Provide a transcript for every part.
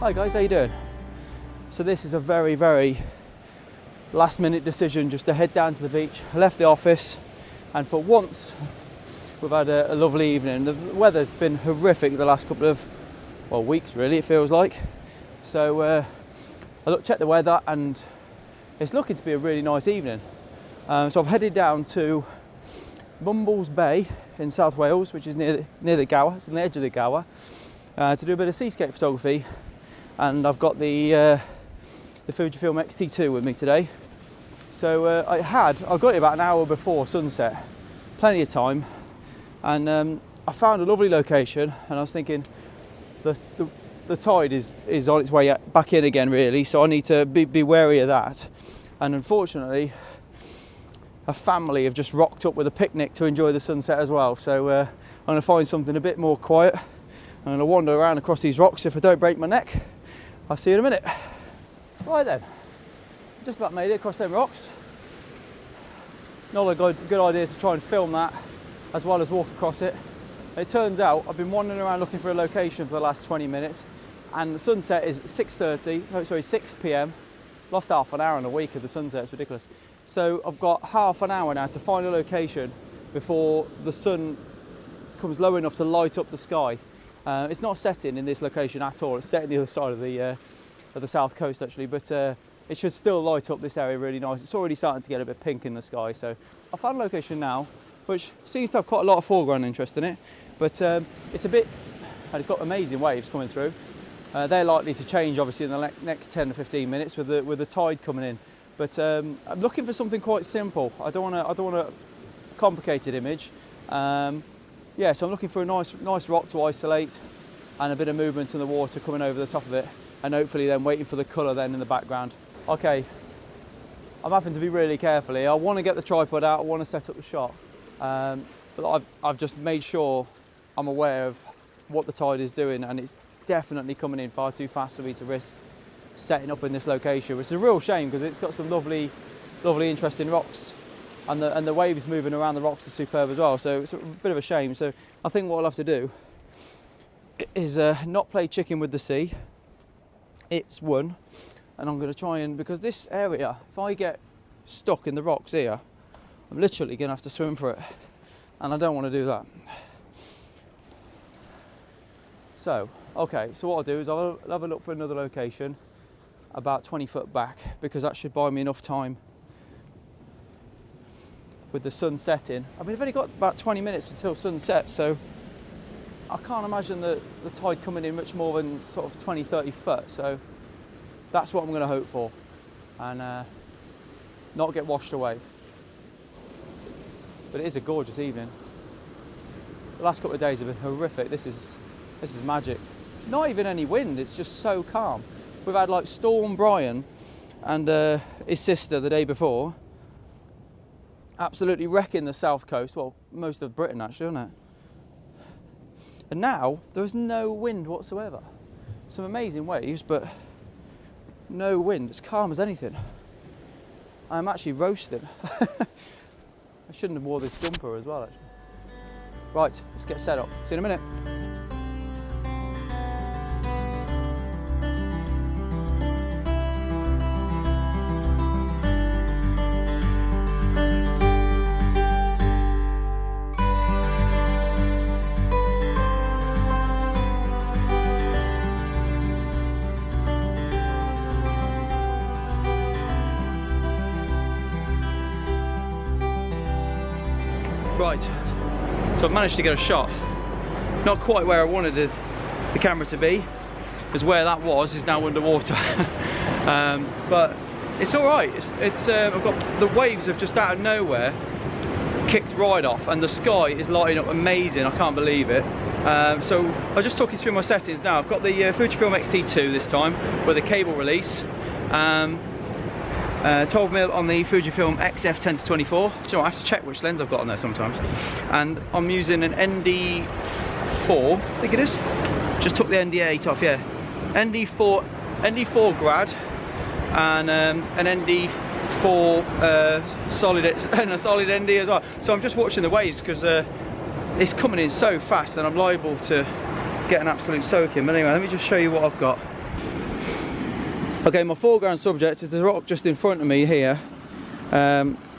Hi guys, how you doing? So this is a very, very last minute decision just to head down to the beach. I left the office and for once we've had a lovely evening. The weather's been horrific the last couple of, well, weeks really, it feels like. So I checked the weather and it's looking to be a really nice evening. So I've headed down to Mumbles Bay in South Wales, which is near the Gower, it's on the edge of the Gower, to do a bit of seascape photography. And I've got the Fujifilm XT2 with me today. So I got it about an hour before sunset, plenty of time, and I found a lovely location. And I was thinking, the tide is on its way back in again, really. So I need to be wary of that. And unfortunately, a family have just rocked up with a picnic to enjoy the sunset as well. So I'm going to find something a bit more quiet. I'm going to wander around across these rocks if I don't break my neck. I'll see you in a minute. Right then, just about made it across them rocks. Not a good idea to try and film that as well as walk across it. It turns out I've been wandering around looking for a location for the last 20 minutes and the sunset is 6 p.m. Lost half an hour in a week of the sunset, it's ridiculous. So I've got half an hour now to find a location before the sun comes low enough to light up the sky. It's not setting in this location at all. It's set on the other side of the south coast actually, but it should still light up this area really nice. It's already starting to get a bit pink in the sky. So I found a location now, which seems to have quite a lot of foreground interest in it, but it's a bit, and it's got amazing waves coming through. They're likely to change obviously in the next 10 to 15 minutes with the tide coming in. But I'm looking for something quite simple. I don't want a complicated image. Yeah, so I'm looking for a nice rock to isolate and a bit of movement in the water coming over the top of it, and hopefully then waiting for the colour then in the background. Okay, I'm having to be really careful here. I want to get the tripod out, I want to set up the shot, but I've just made sure I'm aware of what the tide is doing, and it's definitely coming in far too fast for me to risk setting up in this location, which is a real shame because it's got some lovely, interesting rocks. And the waves moving around the rocks are superb as well, so it's a bit of a shame. So I think what I'll have to do is not play chicken with the sea. It's one, and I'm going to try and, because this area, if I get stuck in the rocks here, I'm literally going to have to swim for it, and I don't want to do that. So, okay, so what I'll do is I'll have a look for another location about 20 foot back, because that should buy me enough time with the sun setting. I mean, I've only got about 20 minutes until sunset, so I can't imagine the tide coming in much more than sort of 20-30 foot, so that's what I'm going to hope for, and not get washed away. But it is a gorgeous evening. The last couple of days have been horrific. This is magic. Not even any wind, it's just so calm. We've had like Storm Brian and his sister the day before, absolutely wrecking the south coast, well, most of Britain actually, isn't it? And now there is no wind whatsoever. Some amazing waves, but no wind. It's calm as anything. I'm actually roasting. I shouldn't have wore this jumper as well, actually. Right, let's get set up. See you in a minute. Right, so I've managed to get a shot. Not quite where I wanted the camera to be, because where that was is now underwater. But it's all right. I've got the waves have just out of nowhere kicked right off, and the sky is lighting up amazing. I can't believe it. So I'll just talk you through my settings now. I've got the Fujifilm XT2 this time with a cable release. 12mm on the Fujifilm XF10-24. Do you know, I have to check which lens I've got on there sometimes. And I'm using an ND4, I think it is. Just took the ND8 off, yeah. ND4 grad and an ND4 solid and a solid ND as well. So I'm just watching the waves because it's coming in so fast and I'm liable to get an absolute soaking. But anyway, let me just show you what I've got. Okay, my foreground subject is the rock just in front of me here,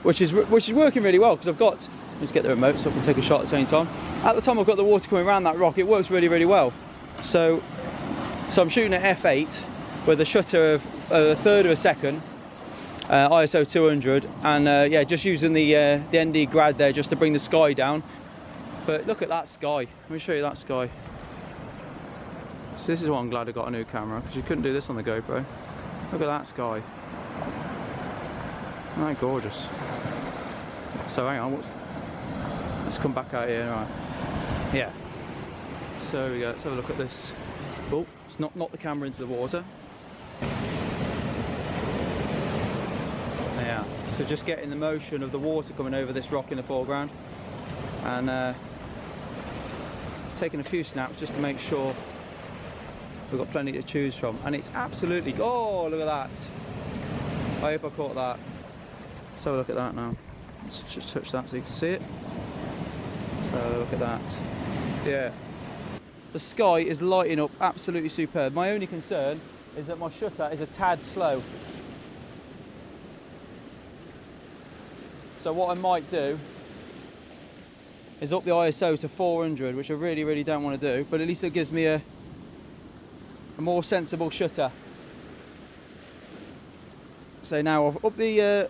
which is working really well because I've got, let's get the remote so I can take a shot at the same time. At the time I've got the water coming around that rock, it works really, really well. So I'm shooting at f8 with a shutter of a third of a second, ISO 200, and yeah, just using the ND grad there just to bring the sky down. But look at that sky. Let me show you that sky. So this is why I'm glad I got a new camera, because you couldn't do this on the GoPro. Look at that sky. Isn't that gorgeous? So hang on, let's come back out here, right. Yeah. So there we go, let's have a look at this. Oh, it's not the camera into the water. Yeah, so just getting the motion of the water coming over this rock in the foreground, and taking a few snaps just to make sure we've got plenty to choose from. And it's absolutely, oh, look at that. I hope I caught that. So look at that now. Let's just touch that so you can see it. So look at that. Yeah. The sky is lighting up absolutely superb. My only concern is that my shutter is a tad slow. So what I might do is up the ISO to 400, which I really, really don't want to do, but at least it gives me a more sensible shutter. So now I've upped the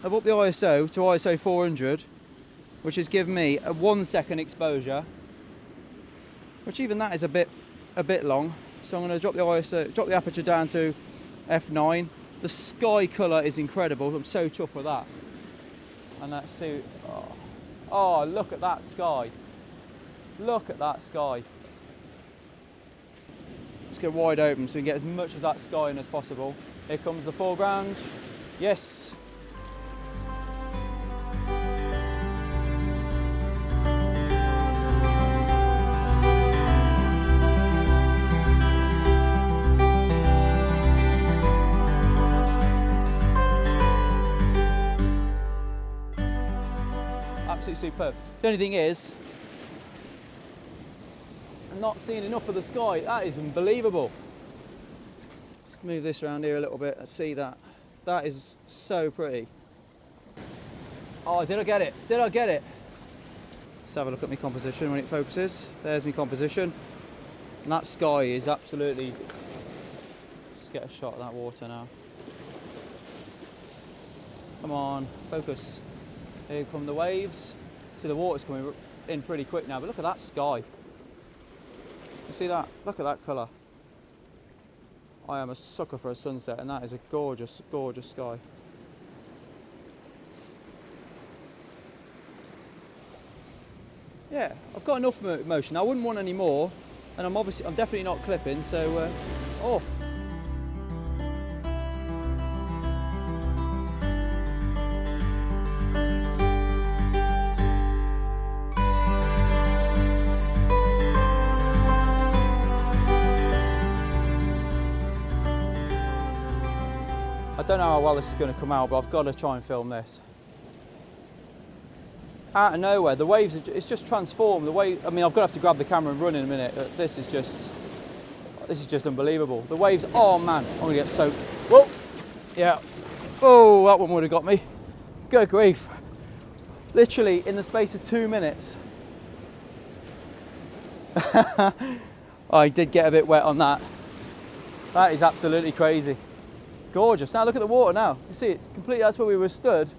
ISO to ISO 400, which has given me a 1 second exposure, which even that is a bit long. So I'm going to drop the aperture down to f9. The sky colour is incredible. I'm so chuffed with that. And let's see. Oh, look at that sky. Look at that sky. Let's go wide open so we can get as much of that sky in as possible. Here comes the foreground. Yes. Absolutely superb. The only thing is, I'm not seeing enough of the sky. That is unbelievable. Let's move this around here a little bit. Let's see that. That is so pretty. Oh, did I get it? Did I get it? Let's have a look at my composition when it focuses. There's my composition. And that sky is absolutely... Let's get a shot of that water now. Come on, focus. Here come the waves. See, the water's coming in pretty quick now, but look at that sky. You see that? Look at that colour. I am a sucker for a sunset, and that is a gorgeous, gorgeous sky. Yeah, I've got enough motion. I wouldn't want any more, and I'm definitely not clipping, so, oh. I don't know how well this is going to come out, but I've got to try and film this. Out of nowhere, the waves, it's just transformed. The wave, I mean, I've got to have to grab the camera and run in a minute. But this is just unbelievable. The waves, oh man, I'm going to get soaked. Whoa, yeah. Oh, that one would have got me. Good grief. Literally in the space of 2 minutes. I did get a bit wet on that. That is absolutely crazy. Gorgeous. Now look at the water now. You see, it's completely, that's where we were stood.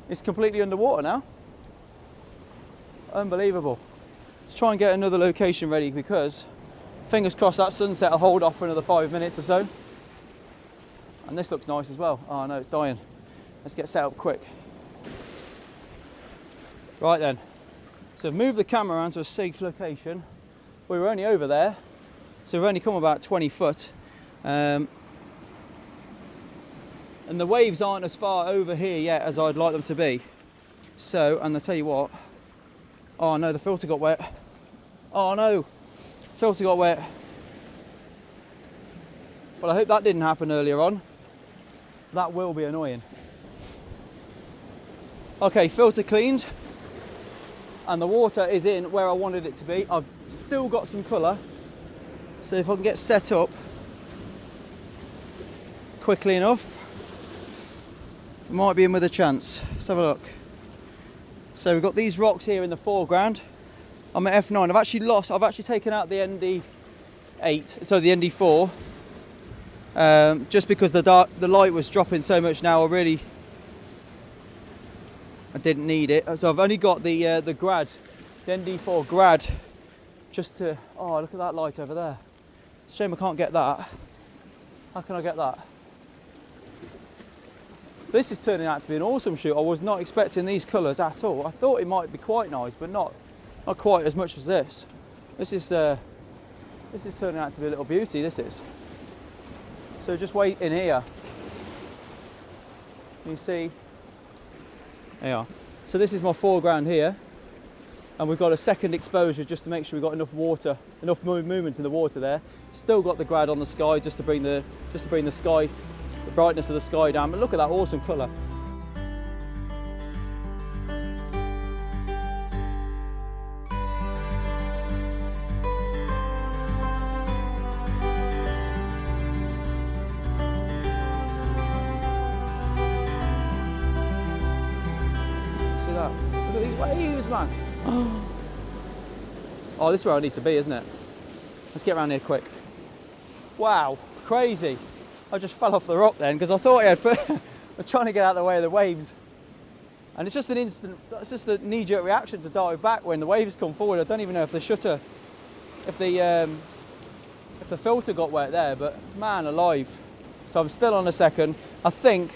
It's completely underwater now. Unbelievable. Let's try and get another location ready, because fingers crossed that sunset will hold off for another 5 minutes or so. And this looks nice as well. Oh no, it's dying. Let's get set up quick. Right then. So move the camera around to a safe location. We were only over there, so we've only come about 20 foot. And the waves aren't as far over here yet as I'd like them to be. So, and I'll tell you what, oh no, the filter got wet. Oh no, filter got wet. Well, I hope that didn't happen earlier on. That will be annoying. Okay, filter cleaned. And the water is in where I wanted it to be. I've still got some colour. So if I can get set up, quickly enough, might be in with a chance. Let's have a look. So we've got these rocks here in the foreground. I'm at f9. I've actually taken out the ND8, so the ND4, just because the light was dropping so much now. I didn't need it. So I've only got the Grad, the ND4 Grad, just to, oh, look at that light over there. Shame I can't get that. How can I get that? This is turning out to be an awesome shoot. I was not expecting these colours at all. I thought it might be quite nice, but not quite as much as this. This is turning out to be a little beauty, this is. So just wait in here. You see? There you are. So this is my foreground here. And we've got a second exposure just to make sure we've got enough water, enough movement in the water there. Still got the Grad on the sky just to bring the sky, the brightness of the sky down. But look at that awesome colour. See that? Look at these waves, man. Oh, this is where I need to be, isn't it? Let's get around here quick. Wow, crazy. I just fell off the rock then because I thought I was trying to get out of the way of the waves. And it's just a knee-jerk reaction to dive back when the waves come forward. I don't even know if the shutter, if the filter got wet there, but man alive. So I'm still on a second. I think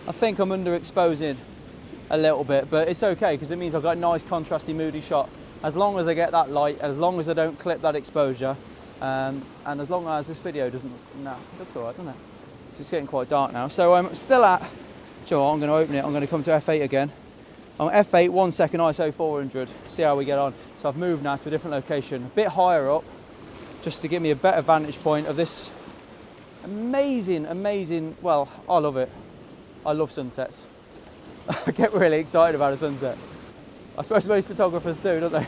I'm underexposing a little bit, but it's okay because it means I've got a nice contrasty moody shot as long as I get that light, as long as I don't clip that exposure, and as long as this video doesn't, no, looks alright, doesn't it? It's getting quite dark now. So I'm still at, I'm going to open it, I'm going to come to f8 again. I'm at f8, 1 second ISO 400, see how we get on. So I've moved now to a different location, a bit higher up, just to give me a better vantage point of this amazing, well, I love it. I love sunsets. I get really excited about a sunset. I suppose most photographers do, don't they?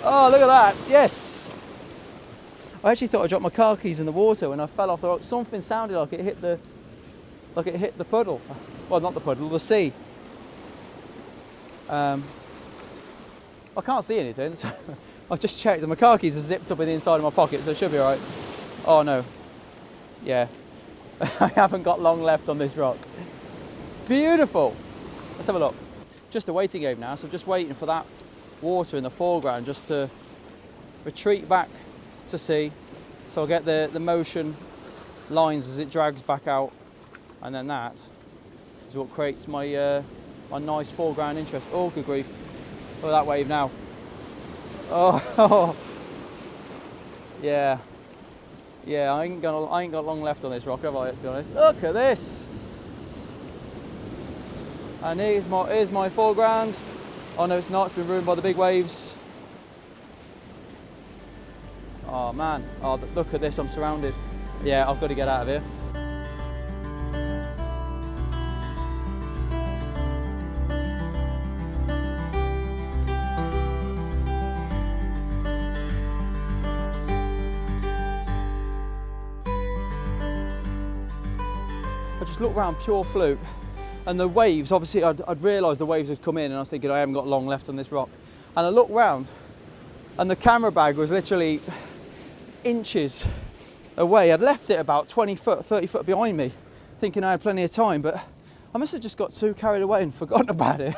Oh, look at that, yes! I actually thought I dropped my car keys in the water when I fell off the rock. Something sounded like it hit the puddle. Well, not the puddle, the sea. I can't see anything, so I've just checked and my car keys are zipped up in the inside of my pocket, so it should be all right. Oh no, yeah. I haven't got long left on this rock. Beautiful. Let's have a look. Just a waiting game now, so I'm just waiting for that water in the foreground just to retreat back to sea. So I'll get the motion lines as it drags back out, and then that is what creates my my nice foreground interest. Oh, good grief. Look at that wave now. Oh, yeah. Yeah, I ain't got long left on this rock, have I, let's be honest. Look at this. And here's my foreground. Oh no, it's not, it's been ruined by the big waves. Oh man, oh look at this, I'm surrounded. Yeah, I've got to get out of here. I just looked around pure fluke. And the waves, obviously I'd realised the waves had come in and I was thinking I haven't got long left on this rock. And I looked round and the camera bag was literally inches away. I'd left it about 20 foot, 30 foot behind me, thinking I had plenty of time, but I must have just got too carried away and forgotten about it.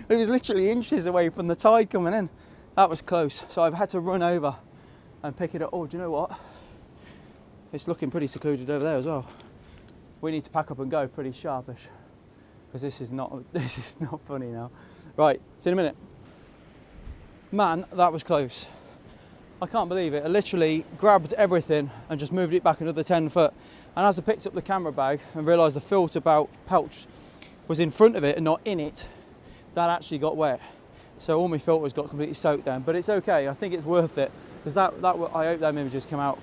It was literally inches away from the tide coming in. That was close. So I've had to run over and pick it up. Oh, do you know what? It's looking pretty secluded over there as well. We need to pack up and go pretty sharpish, because this is not funny now. Right, see you in a minute. Man, that was close. I can't believe it. I literally grabbed everything and just moved it back another 10 foot. And as I picked up the camera bag and realised the filter pouch was in front of it and not in it, that actually got wet. So all my filters got completely soaked then, but it's okay. I think it's worth it, because I hope them images come out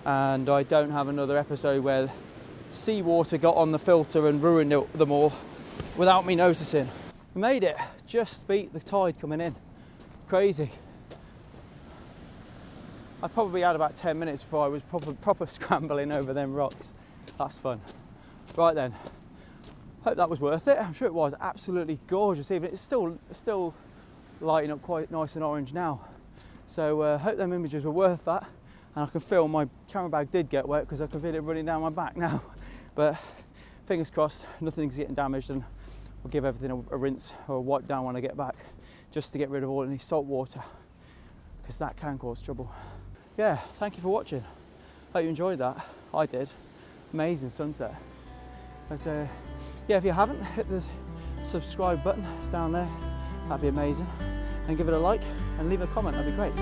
and I don't have another episode where seawater got on the filter and ruined them all without me noticing. We made it, just beat the tide coming in. Crazy. I probably had about 10 minutes before I was proper scrambling over them rocks. That's fun. Right then, hope that was worth it. I'm sure it was. Absolutely gorgeous evening. It's still lighting up quite nice and orange now. So hope them images were worth that. And I can feel my camera bag did get wet because I can feel it running down my back now. But fingers crossed, nothing's getting damaged, and I'll give everything a rinse or a wipe down when I get back, just to get rid of all any salt water, because that can cause trouble. Yeah, thank you for watching. Hope you enjoyed that. I did. Amazing sunset. But yeah, if you haven't, hit the subscribe button down there. That'd be amazing. And give it a like and leave a comment. That'd be great.